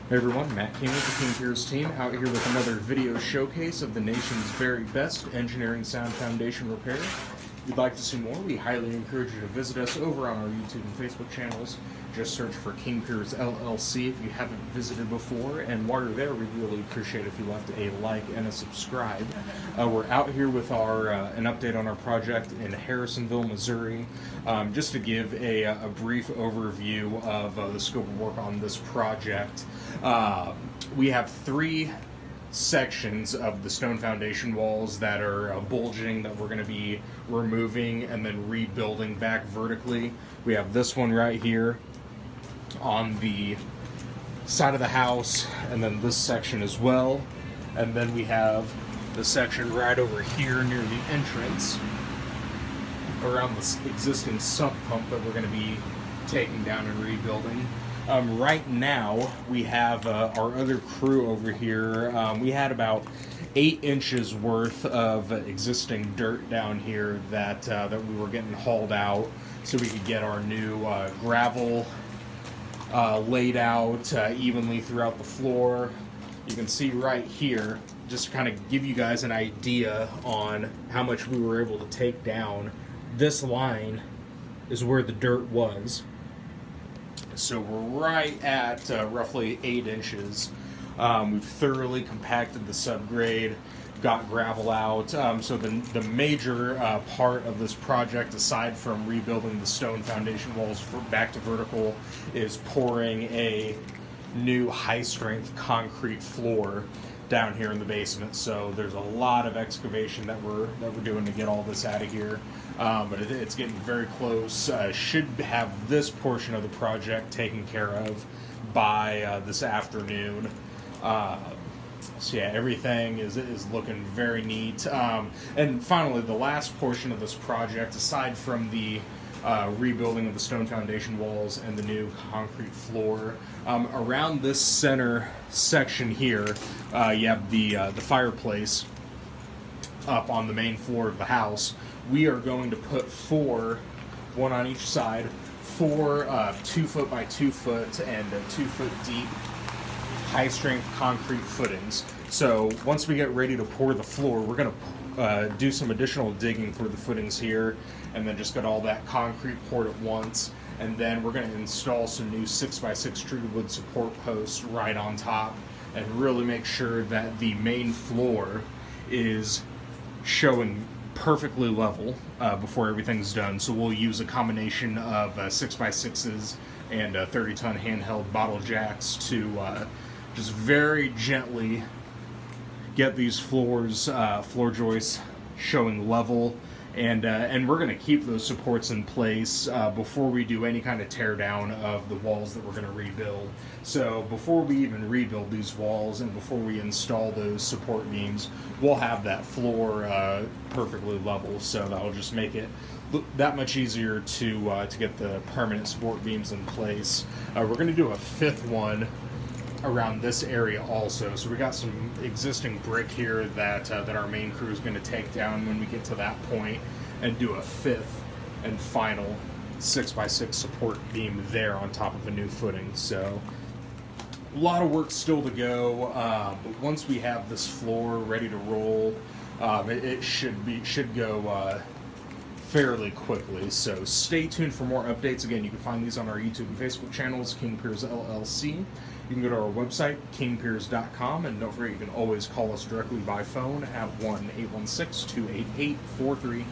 Hey everyone, Matt King with the King Piers team out here with another video showcase of the nation's very best engineering sound foundation repair. If you'd like to see more, we highly encourage you to visit us over on our YouTube and Facebook channels. Just search for King Piers LLC if you haven't visited before, and while you're there, we'd really appreciate if you left a like and a subscribe. We're out here with an update on our project in Harrisonville, Missouri. Just to give a brief overview of the scope of work on this project. We have three sections of the stone foundation walls that are bulging that we're going to be removing and then rebuilding back vertically. We have this one right here on the side of the house, and then this section as well, and then we have the section right over here near the entrance around the existing sump pump that we're going to be taking down and rebuilding. Right now, we have our other crew over here. We had about 8 inches worth of existing dirt down here that we were getting hauled out so we could get our new gravel laid out evenly throughout the floor. You can see right here, just to kind of give you guys an idea on how much we were able to take down. This line is where the dirt was. So we're right at roughly 8 inches. We've thoroughly compacted the subgrade, got gravel out. So the major part of this project, aside from rebuilding the stone foundation walls back to vertical, is pouring a new high-strength concrete floor down here in the basement. So there's a lot of excavation that we're doing to get all this out of here. But it's getting very close. Should have this portion of the project taken care of by this afternoon. So yeah, everything is looking very neat. And finally, the last portion of this project, aside from the rebuilding of the stone foundation walls and the new concrete floor, around this center section here, you have the fireplace up on the main floor of the house. We are going to put 4, one on each side, 4 2-foot by 2-foot and 2-foot deep high-strength concrete footings. So once we get ready to pour the floor, we're going to do some additional digging for the footings here, and then just get all that concrete poured at once. And then we're going to install some new 6x6 treated wood support posts right on top, and really make sure that the main floor is showing perfectly level before everything's done. So we'll use a combination of 6x6s and 30-ton handheld bottle jacks to just very gently get these floor joists showing level, and we're going to keep those supports in place before we do any kind of tear down of the walls that we're going to rebuild. So before we even rebuild these walls and before we install those support beams, we'll have that floor perfectly level. So that'll just make it that much easier to get the permanent support beams in place. We're going to do a 5th one around this area also. So we got some existing brick here that our main crew is going to take down when we get to that point, and do a 5th and final 6x6 support beam there on top of a new footing. So a lot of work still to go, but once we have this floor ready to roll, it should go fairly quickly. So stay tuned for more updates. Again, you can find these on our YouTube and Facebook channels, King Piers LLC. You can go to our website, kingpiers.com, and don't forget you can always call us directly by phone at 1-816-288-4373.